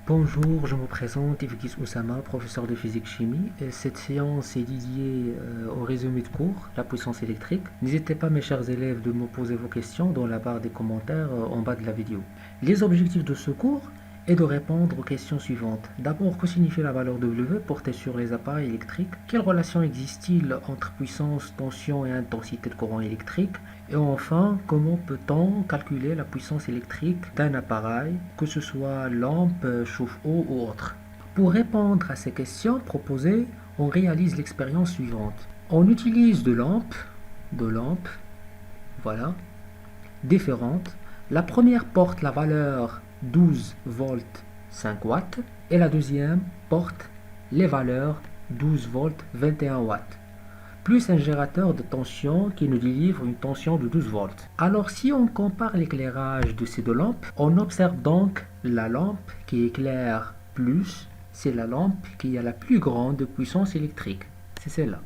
Bonjour, je me présente, Evgis Oussama, professeur de physique-chimie. Cette séance est dédiée au résumé de cours, la puissance électrique. N'hésitez pas, mes chers élèves, de me poser vos questions dans la barre des commentaires en bas de la vidéo. Les objectifs de ce cours est de répondre aux questions suivantes. D'abord, que signifie la valeur W portée sur les appareils électriques? Quelle relation existe-t-il entre puissance, tension et intensité de courant électrique? Et enfin, comment peut-on calculer la puissance électrique d'un appareil, que ce soit lampe, chauffe-eau ou autre? Pour répondre à ces questions proposées, on réalise l'expérience suivante. On utilise deux lampes, voilà, différentes. La première porte la valeur 12 volts 5 watts et la deuxième porte les valeurs 12 volts 21 watts plus un générateur de tension qui nous délivre une tension de 12 volts. Alors si on compare l'éclairage de ces deux lampes, on observe donc la lampe qui éclaire plus, c'est la lampe qui a la plus grande puissance électrique, c'est celle-là.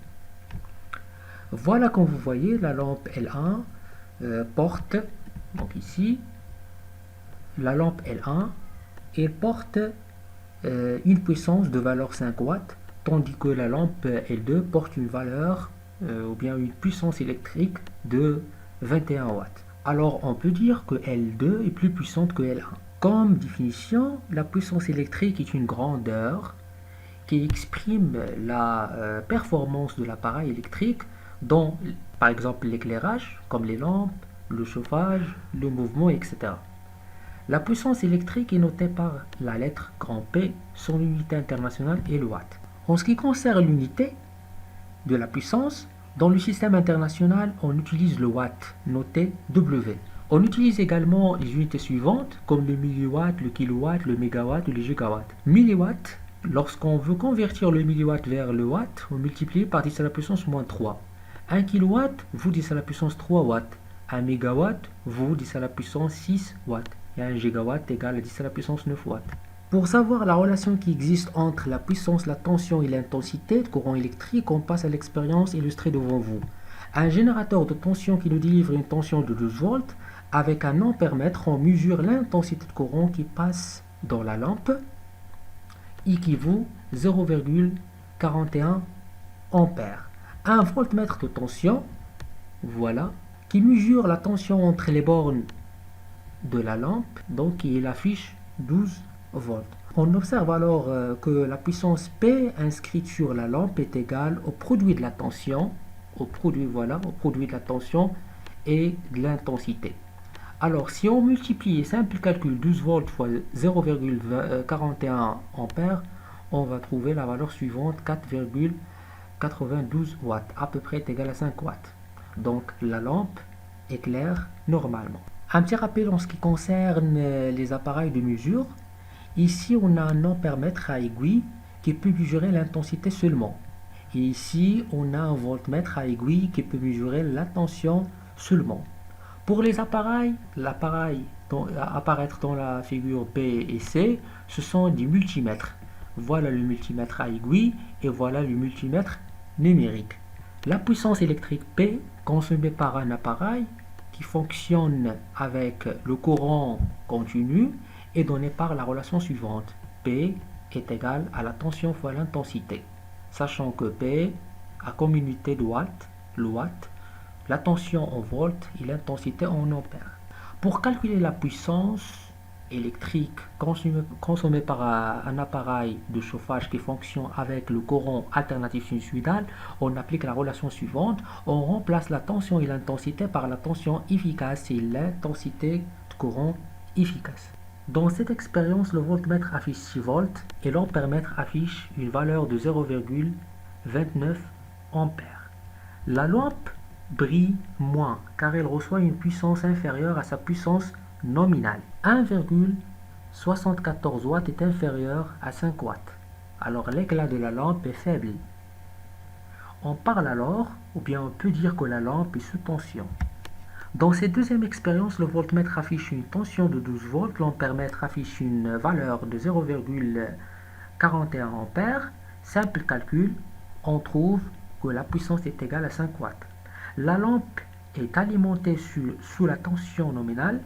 Voilà, comme vous voyez, la lampe L1 porte, donc ici, la lampe L1, elle porte une puissance de valeur 5 watts, tandis que la lampe L2 porte une valeur ou bien une puissance électrique de 21 watts. Alors on peut dire que L2 est plus puissante que L1. Comme définition, la puissance électrique est une grandeur qui exprime la performance de l'appareil électrique dans, par exemple, l'éclairage, comme les lampes, le chauffage, le mouvement, etc. La puissance électrique est notée par la lettre grand P, son unité internationale est le watt. En ce qui concerne l'unité de la puissance, dans le système international, on utilise le watt, noté W. On utilise également les unités suivantes, comme le milliwatt, le kilowatt, le mégawatt ou le gigawatt. Milliwatt, lorsqu'on veut convertir le milliwatt vers le watt, on multiplie par 10 à la puissance moins 3. 1 kilowatt vaut 10 à la puissance 3 watts. 1 mégawatt vaut 10 à la puissance 6 watts. Et 1 gigawatt égale à 10 à la puissance 9 watts. Pour savoir la relation qui existe entre la puissance, la tension et l'intensité de courant électrique, on passe à l'expérience illustrée devant vous. Un générateur de tension qui nous délivre une tension de 12 volts, avec un ampèremètre, on mesure l'intensité de courant qui passe dans la lampe, équivaut 0,41 ampères. Un voltmètre de tension, voilà, qui mesure la tension entre les bornes de la lampe, donc il affiche 12 volts. On observe alors que la puissance P inscrite sur la lampe est égale au produit de la tension, au produit de la tension et de l'intensité. Alors si on multiplie simple calcul 12 volts fois 0,41 ampères, on va trouver la valeur suivante, 4,92 watts, à peu près est égal à 5 watts. Donc la lampe éclaire normalement. Un petit rappel en ce qui concerne les appareils de mesure. Ici, on a un ampèremètre à aiguille qui peut mesurer l'intensité seulement. Et ici, on a un voltmètre à aiguille qui peut mesurer la tension seulement. Pour les appareils, l'appareil apparaître dans la figure B et C, ce sont des multimètres. Voilà le multimètre à aiguille et voilà le multimètre numérique. La puissance électrique P consommée par un appareil qui fonctionne avec le courant continu est donnée par la relation suivante. P est égal à la tension fois l'intensité. Sachant que P a comme unité de watt, le watt, la tension en volts et l'intensité en ampères. Pour calculer la puissance électrique consommée par un appareil de chauffage qui fonctionne avec le courant alternatif sinusoïdal, on applique la relation suivante. On remplace la tension et l'intensité par la tension efficace et l'intensité de courant efficace. Dans cette expérience, le voltmètre affiche 6 volts et l'ampèremètre affiche une valeur de 0,29 ampères. La lampe brille moins car elle reçoit une puissance inférieure à sa puissance nominale. 1,74 watts est inférieur à 5 watts. Alors l'éclat de la lampe est faible. On parle alors, ou bien on peut dire que la lampe est sous tension. Dans cette deuxième expérience, le voltmètre affiche une tension de 12 volts, l'ampèremètre affiche une valeur de 0,41 ampères. Simple calcul, on trouve que la puissance est égale à 5 watts. La lampe est alimentée sous la tension nominale,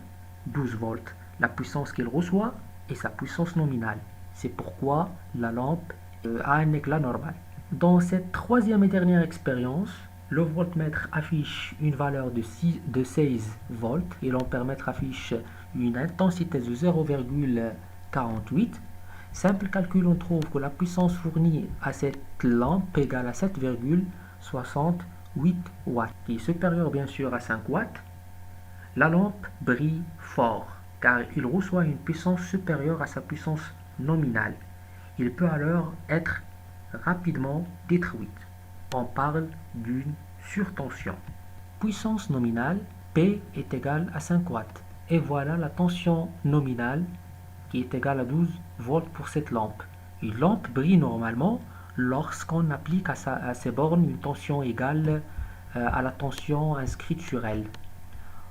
12 volts. La puissance qu'elle reçoit est sa puissance nominale, C'est pourquoi la lampe a un éclat normal. Dans cette troisième et dernière expérience, le voltmètre affiche une valeur de 16 volts et l'ampèremètre affiche une intensité de 0,48. Simple calcul, on trouve que la puissance fournie à cette lampe égale à 7,68 watts, qui est supérieure bien sûr à 5 watts. La lampe brille fort car il reçoit une puissance supérieure à sa puissance nominale. Il peut alors être rapidement détruite. On parle d'une surtension. Puissance nominale, P est égale à 5 watts. Et voilà la tension nominale qui est égale à 12 volts pour cette lampe. Une lampe brille normalement lorsqu'on applique à ses bornes une tension égale à la tension inscrite sur elle.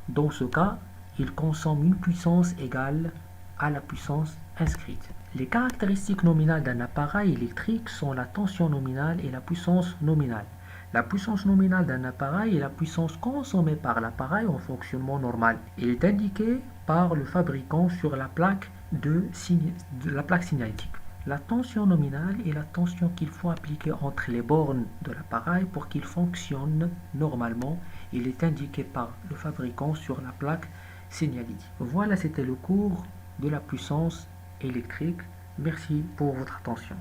Dans ce cas, il consomme une puissance égale à la puissance inscrite. Les caractéristiques nominales d'un appareil électrique sont la tension nominale et la puissance nominale. La puissance nominale d'un appareil est la puissance consommée par l'appareil en fonctionnement normal. Il est indiqué par le fabricant sur la plaque signalétique. La tension nominale est la tension qu'il faut appliquer entre les bornes de l'appareil pour qu'il fonctionne normalement. Il est indiqué par le fabricant sur la plaque signalétique. Voilà, c'était le cours de la puissance électrique. Merci pour votre attention.